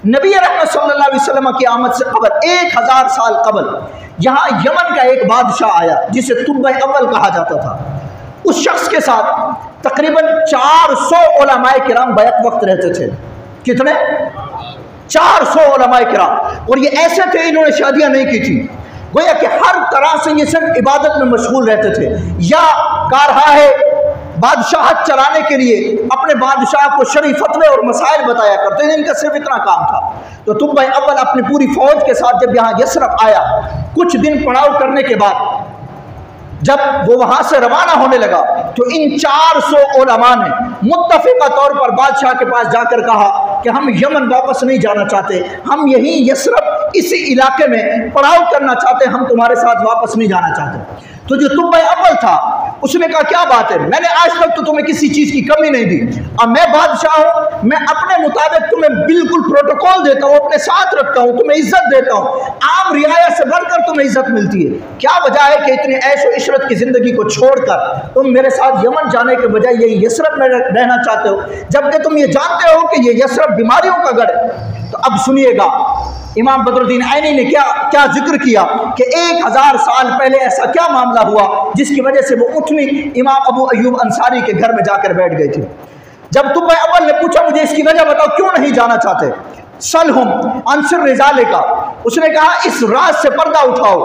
नबी रहमत सल्लल्लाहु अलैहि वसल्लम की आमद से कबल 1000 साल कबल यहाँ यमन का एक बादशाह आया जिसे तुब्बा अव्वल कहा जाता था। उस शख्स के साथ तकरीबन 400 उलमाए किराम बैक वक्त रहते थे। कितने? 400 उलमाए किराम। और ये ऐसे थे, इन्होंने शादियां नहीं की थी, गोया कि हर तरह से ये सिर्फ इबादत में मशगूल रहते थे, या कारहा है बादशाहत चलाने के लिए अपने बादशाह को शरई फतवे और मसाइल बताया करते थे। इनका सिर्फ इतना काम था। तो तुब्बा अव्वल अपनी पूरी फौज के साथ जब यहाँ यसरब आया, कुछ दिन पड़ाव करने के बाद जब वो वहां से रवाना होने लगा तो इन 400 उलमा ने मुत्तफिका तौर पर बादशाह के पास जाकर कहा कि हम यमन वापस नहीं जाना चाहते, हम यहीं यसरब इसी इलाके में पड़ाव करना चाहते, हम तुम्हारे साथ वापस नहीं जाना चाहते। तो जो तुब्बा अव्वल था उसने कहा क्या बात है, मैंने आज तक तो तुम्हें किसी चीज की कमी नहीं दी, अब मैं बादशाह हूं, मैं अपने मुताबिक तुम्हें बिल्कुल प्रोटोकॉल देता हूं, अपने साथ रखता हूं, तुम्हें इज्जत देता हूं, आम रियाया से बढ़कर तुम्हें इज्जत मिलती है, क्या वजह है कि इतनी ऐशो इशरत की जिंदगी को छोड़कर तुम मेरे साथ यमन जाने के बजाय यही यसरब में रहना चाहते हो, जबकि तुम ये जानते हो कि ये यसरब बीमारियों का गढ़ है। तो अब सुनिएगा इमाम बदरुद्दीन आइनी ने क्या क्या जिक्र किया कि 1000 साल पहले ऐसा क्या मामला हुआ जिसकी वजह से वो उठनी इमाम अबू अयूब अंसारी के घर में जाकर बैठ गए थे। जब तुब्बा अव्वल ने पूछा मुझे इसकी वजह बताओ, क्यों नहीं जाना चाहते, सलहुम अंसुर रिजाले का, उसने कहा इस राज से पर्दा उठाओ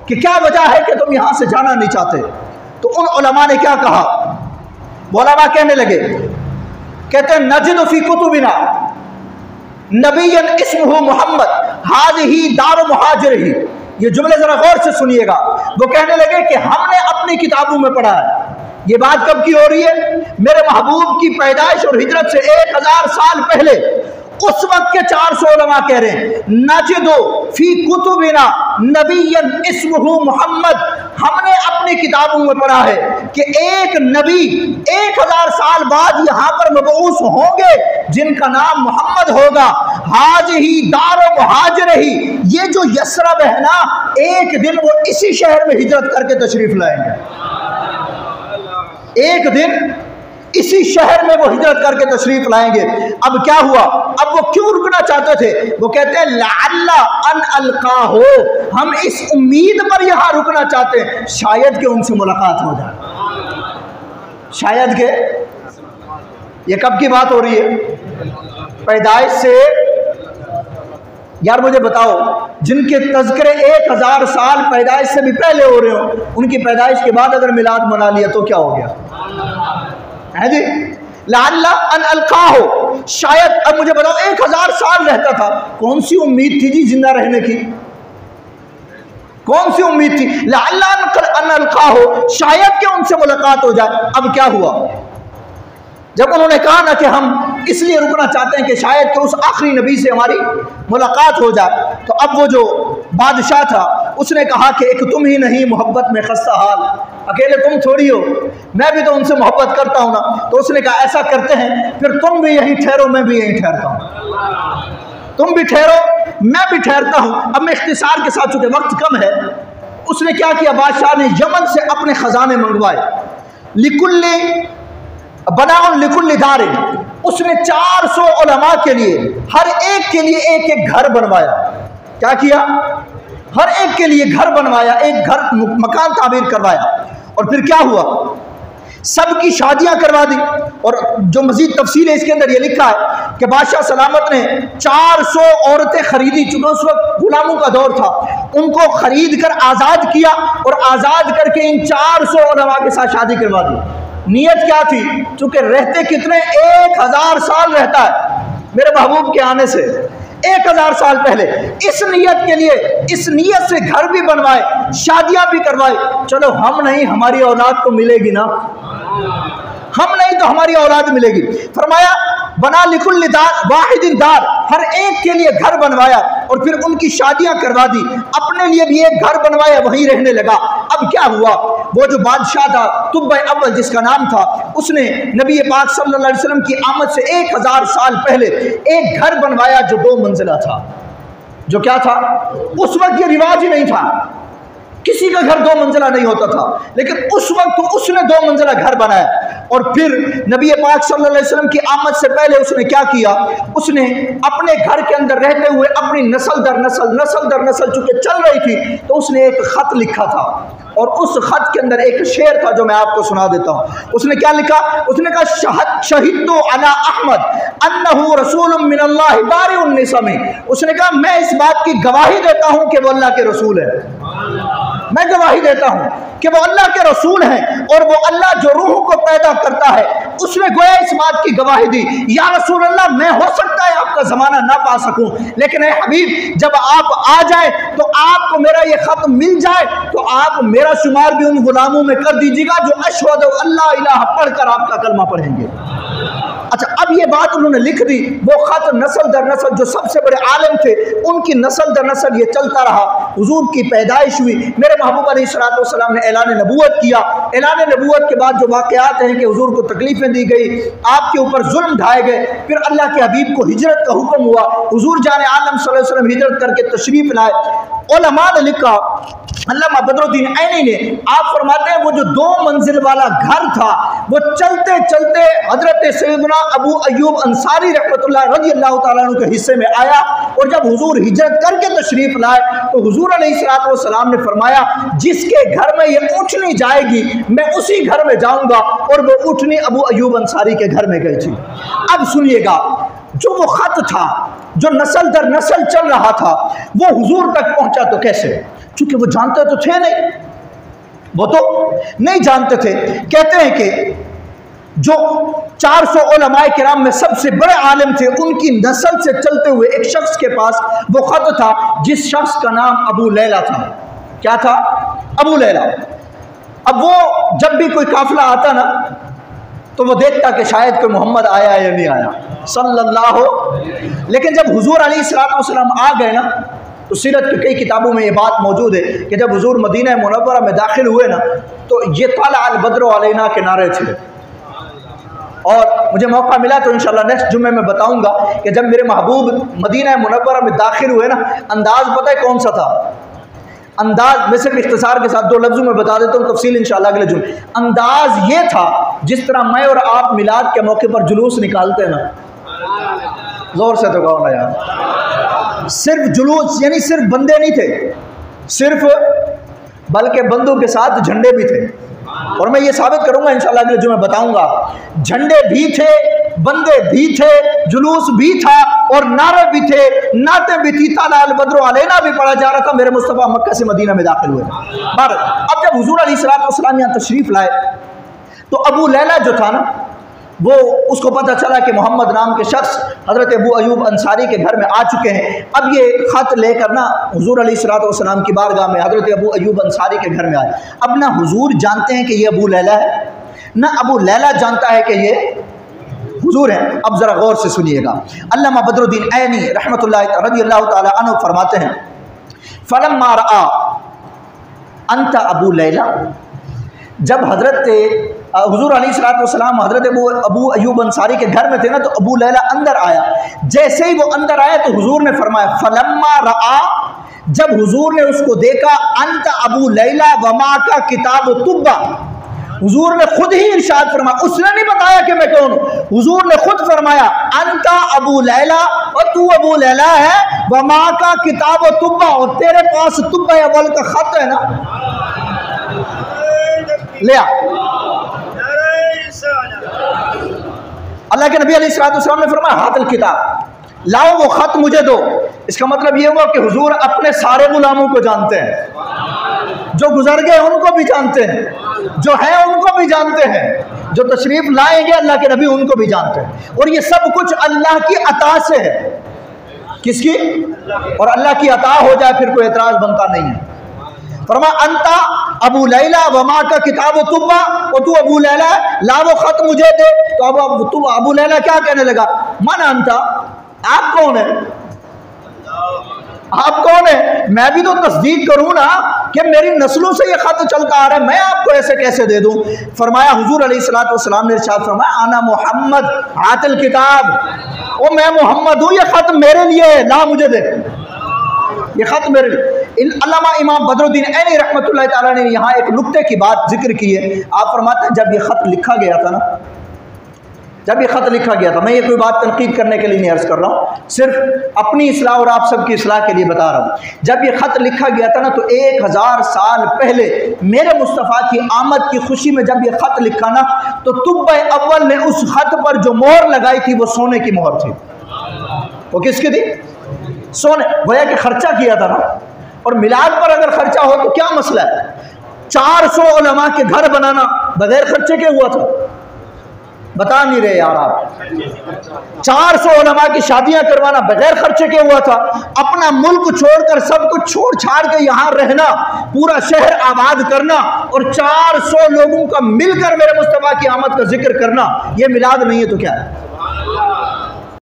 कि क्या वजह है कि तुम यहां से जाना नहीं चाहते। तो उन उलमा ने क्या कहा, उलमा कहने लगे, कहते हैं नजिद फी कुतुबिना नबीयन इस्मुहु मोहम्मद हाज़िही दार मुहाजिरही। ये जुमले जरा गौर से सुनिएगा। वो कहने लगे कि हमने अपनी किताबों में पढ़ा है। ये बात कब की हो रही है, मेरे महबूब की पैदाइश और हिजरत से 1000 साल पहले। उस वक्त के 400 उलमा कह रहे हैं नजिदो फी कुतुबिना नबीयन इस्मुहु मोहम्मद, हमने अपनी किताबों में पढ़ा है कि एक नबी 1000 साल बाद यहाँ पर मबऊस होंगे जिनका नाम मोहम्मद होगा। हाज़िही दार मुहाजिरही, ये जो यसरब है ना, एक दिन वो इसी शहर में हिजरत करके तशरीफ लाएंगे, एक दिन इसी शहर में वो हिजरत करके तशरीफ लाएंगे। अब क्या हुआ, अब वो क्यों रुकना चाहते थे, वो कहते हैं लअल्ला अन अलका हो, हम इस उम्मीद पर यहां रुकना चाहते हैं शायद कि उनसे मुलाकात हो जाए, शायद के। ये कब की बात हो रही है, पैदाइश से। यार मुझे बताओ, जिनके तज़किरे 1000 साल पैदाइश से भी पहले हो रहे हो, उनकी पैदाइश के बाद अगर मिलाद मना लिया तो क्या हो गया है जी। लाल्ला अन अलका हो, शायद। अब मुझे बताओ 1000 साल रहता था, कौन सी उम्मीद थी जी जिंदा रहने की, कौन सी उम्मीद थी, लाल्ला अन अलका हो, शायद कि उनसे मुलाकात हो जाए। अब क्या हुआ, जब उन्होंने कहा ना कि हम इसलिए रुकना चाहते हैं कि शायद कि उस आखिरी नबी से हमारी मुलाकात हो जाए, तो अब वो जो बादशाह था उसने कहा कि एक तुम ही नहीं मोहब्बत में खस्ता हाल, अकेले तुम थोड़ी हो, मैं भी तो उनसे मोहब्बत करता हूँ ना। तो उसने कहा ऐसा करते हैं, फिर तुम भी यहीं ठहरो, मैं भी यहीं ठहरता हूँ, तुम भी ठहरो मैं भी ठहरता हूँ। अब मैं इख्तिसार के साथ, चूंकि वक्त कम है, उसने क्या किया, बादशाह ने यमन से अपने खजाने मंगवाए, लिकुल्ली बनाउन लिकुल्ली दारिन, उसने 400 उलमा के लिए हर एक के लिए एक एक घर बनवाया। क्या किया, हर एक के लिए घर बनवाया, एक घर मकान तामीर करवाया। और फिर क्या हुआ, सबकी शादियां करवा दी। और जो मजीद तफसील है इसके अंदर ये लिखा है कि बादशाह सलामत ने 400 औरतें खरीदी, चूंकि उस वक्त गुलामों का दौर था, उनको खरीद कर आज़ाद किया और आज़ाद करके इन 400 उलमा के साथ शादी करवा दी। नियत क्या थी, चूंकि रहते कितने 1000 साल रहता है मेरे महबूब के आने से 1000 साल पहले, इस नियत के लिए, इस नियत से घर भी बनवाए, शादियां भी करवाए। चलो हम नहीं, हमारी औलाद तो मिलेगी ना, हम नहीं तो हमारी औलाद मिलेगी। फरमाया बना लिकुल्ली दार वाहिदिन दार, हर एक के लिए घर बनवाया और फिर उनकी शादियां करवा दी, अपने लिए भी एक घर बनवाया, वहीं रहने लगा। अब क्या हुआ, वो जो बादशाह था तुब्बा अव्वल जिसका नाम था, उसने नबी पाक सल्लल्लाहु अलैहि वसल्लम की आमद से 1000 साल पहले एक घर बनवाया जो 2 मंजिला था। जो क्या था, उस वक्त ये रिवाज ही नहीं था, किसी का घर 2 मंजिला नहीं होता था, लेकिन उस वक्त तो उसने 2 मंजिला घर बनाया। और फिर नबी पाक सल्लल्लाहु अलैहि वसल्लम की आमद से पहले उसने क्या किया, उसने अपने घर के अंदर रहते हुए अपनी नस्ल दर नस्ल चूंकि चल रही थी, तो उसने एक ख़त लिखा था और उस ख़त के अंदर एक शेर था जो मैं आपको सुना देता हूँ। उसने क्या लिखा, उसने कहा शहीदतु अला अहमद अन्नहु रसूलुम मिनल्लाहि बारिउन निसमी। उसने कहा मैं इस बात की गवाही देता हूँ कि वो अल्लाह के रसूल है, मैं गवाही देता हूँ कि वो अल्लाह के रसूल हैं और वो अल्लाह जो रूह को पैदा करता है उसने गोया इस बात की गवाही दी, या रसूल अल्लाह मैं हो सकता है आपका ज़माना ना पा सकूं, लेकिन ए हबीब जब आप आ जाए तो आपको मेरा ये ख़त मिल जाए तो आप मेरा शुमार भी उन गुलामों में कर दीजिएगा जो अशहदु अल्ला इलाहा पढ़कर आपका कलमा पढ़ेंगे। अच्छा, अब ये बात उन्होंने लिख दी, वो ख़त नस्ल दर नस्ल जो सबसे बड़े आलिम थे उनकी नस्ल दर नस्ल ये चलता रहा। हुजूर की पैदाइश हुई, मेरे महबूब अलैहिस्सलाम ने ऐलान नबूवत किया। ऐलान नबूवत के बाद जो वाक़यात हैं कि हुजूर को तकलीफ़ें दी गई, आपके ऊपर जुल्म ढाए गए, फिर अल्लाह के हबीब को हिजरत का हुक्म हुआ, हुजूर जाने आलम सल्लल्लाहु अलैहि वसल्लम हिजरत करके तशरीफ़ लाए। उलमा ने लिखा, अल्लामा बदरुद्दीन ऐनी ने, आप फरमाते हैं वो जो 2 मंजिल वाला घर था वो चलते चलते हजरत सैयदना अबू अय्यूब अंसारी रहमतुल्लाह रज़ियल्लाहु ताला अन्हु के हिस्से में आया, और जब हुजूर हिजरत करके तशरीफ लाए तो हुजूर अलैहिस्सलातु वस्सलाम ने फरमाया जिसके घर में ये ऊँटनी जाएगी मैं उसी घर में जाऊंगा, और वो ऊँटनी अबू अय्यूब अंसारी के घर में गई थी। अब सुनिएगा, जो वो ख़त था जो नस्ल दर नस्ल चल रहा था वो हुजूर तक पहुंचा तो कैसे, क्योंकि वो जानते तो थे नहीं, वो तो नहीं जानते थे। कहते हैं कि जो 400 उलमाए किराम में सबसे बड़े आलिम थे उनकी नस्ल से चलते हुए एक शख्स के पास वो ख़त था जिस शख्स का नाम अबू लैला था। क्या था? अबू लैला। अब वो जब भी कोई काफिला आता ना तो वो देखता कि शायद कोई मोहम्मद आया या नहीं आया सल्लल्लाहु, लेकिन जब हुजूर अलैहिस्सलाम आ गए ना तो सीरत की कई किताबों में ये बात मौजूद है कि जब हुजूर मदीना मुनव्वरा में दाखिल हुए ना तो ये ताला अल बद्र अलैना के नारे थे, और मुझे मौका मिला तो इंशाल्लाह नेक्स्ट जुम्मे में बताऊंगा कि जब मेरे महबूब मदीना मुनव्वरा में दाखिल हुए ना, अंदाज़ पता है कौन सा था? अंदाज मैं सिर्फ इख्तिसार के साथ 2 लफ्ज़ों में बता देता हूँ, तफसील इंशाल्लाह अगले जुम्मे। अंदाज ये था जिस तरह मैं और आप मिलाद के मौके पर जुलूस निकालते हैं ना, जोर से तो कहो ना यार, सिर्फ जुलूस यानी सिर्फ बंदे नहीं थे, सिर्फ बल्कि बंदों के साथ झंडे भी थे, और मैं ये साबित करूंगा इंशाल्लाह अगले जुम्मे बताऊंगा। झंडे भी थे, बंदे भी थे, जुलूस भी था और नारे भी थे, नाते भी थी, ताला अल बद्र अलैना भी पढ़ा जा रहा था। मेरे मुस्तफ़ा मक्का से मदीना में दाखिल हुए। अब जब हुजूर अलैहिस्सलाम यहाँ तशरीफ लाए तो अबू लैला जो था ना वो उसको पता चला कि मोहम्मद नाम के शख्स हज़रत अबू अय्यूब अंसारी के घर में आ चुके हैं। अब ये ख़त लेकर ना हुजूर अलैहिस्सलाम की बारगाह में हज़रत अबू अय्यूब अंसारी के घर में आए। अब ना हुजूर जानते हैं कि ये अबू लैला है, ना अबू लैला जानता है कि ये हुजूर है। अब ज़रा गौर से सुनिएगा, अल्लामा बदरुद्दीन ऐनी रहमतुल्लाह रज़ियल्लाहु ताला अन्हु फरमाते हैं, फलम्मा रआ अंत अबू लैला, जब हज़रत हुजूर अलैहिस्सलाम हज़रत अबू अय्यूब अंसारी के घर में थे ना तो अबू लैला अंदर आया। जैसे ही वो अंदर आया तो हुजूर ने फरमाया, फलम्मा रआ, जब हुजूर ने उसको देखा, अंत अबू लैला वमा का किताब तुब्बा, हुजूर ने खुद ही इरशाद फरमाया, उसने नहीं बताया कि मैं कौन हूँ, हुजूर ने खुद फरमाया अंता अबू लैला, और तू अबू लैला है, वमा का किताब तुब्बा, और तेरे पास तुब्बा अव्वल का खत है ना, ले आ। अल्लाह के नबी अलैहिस्सलाम ने फरमाया हातिल किताब, लाओ वो खत मुझे दो। इसका मतलब ये हुआ कि हुजूर अपने सारे गुलामों को जानते हैं, जो गुजर गए उनको भी जानते हैं, जो है उनको भी जानते हैं, जो तशरीफ लाएंगे अल्लाह के नबी उनको भी जानते हैं, और ये सब कुछ अल्लाह की अता से है। किसकी? और अल्लाह की अता हो जाए फिर कोई एतराज बनता नहीं है। फरमा अंता अबू लैला वमा का किताब तुब्बा, और तू अबू लैला ला वो खत मुझे दे। तो अब तू अबू लैला क्या कहने लगा, मन अंता, आप कौन है, आप कौन है, मैं भी तो तस्दीक करूं ना कि मेरी नस्लों से ये खत चलता आ रहा है, मैं आपको ऐसे कैसे दे दूं। फरमाया हुजूर अलैहिस्सलाम ने इरशाद फरमाया, आना मोहम्मद हातिल किताब, ओ मैं मोहम्मद हूं, ये खत मेरे लिए है, ला मुझे दे, ये खत मेरे लिए। अल्लामा इमाम बदरुद्दीन ऐनी रहमतुल्लाह ताला ने यहाँ एक नुक्ते की बात जिक्र की है। आप फरमाते हैं जब ये ख़त लिखा गया था ना, जब ये ख़त लिखा गया था, मैं ये कोई बात तनकीद करने के लिए नहीं अर्ज़ कर रहा हूँ, सिर्फ अपनी इस्लाह और आप सबकी इस्लाह के लिए बता रहा हूँ। जब ये ख़त लिखा गया था ना तो 1000 साल पहले मेरे मुस्तफ़ा की आमद की खुशी में जब ये ख़त लिखा ना तो तुब्बे अव्वल ने उस ख़त पर जो मोहर लगाई थी वो सोने की मोहर थी। वो किसकी थी? सोने। गोया कि खर्चा किया था ना। और मिलाद पर अगर खर्चा हो तो क्या मसला है? 400 उलमा के घर बनाना बगैर खर्चे के हुआ था? बता नहीं रहे यार आप। 400 उलमा की शादियां करवाना बगैर खर्चे के हुआ था। अपना मुल्क छोड़कर सब कुछ छोड़ छाड़ के यहाँ रहना, पूरा शहर आबाद करना और 400 लोगों का मिलकर मेरे मुस्तफा की आमद का जिक्र करना, यह मिलाद नहीं है तो क्या है?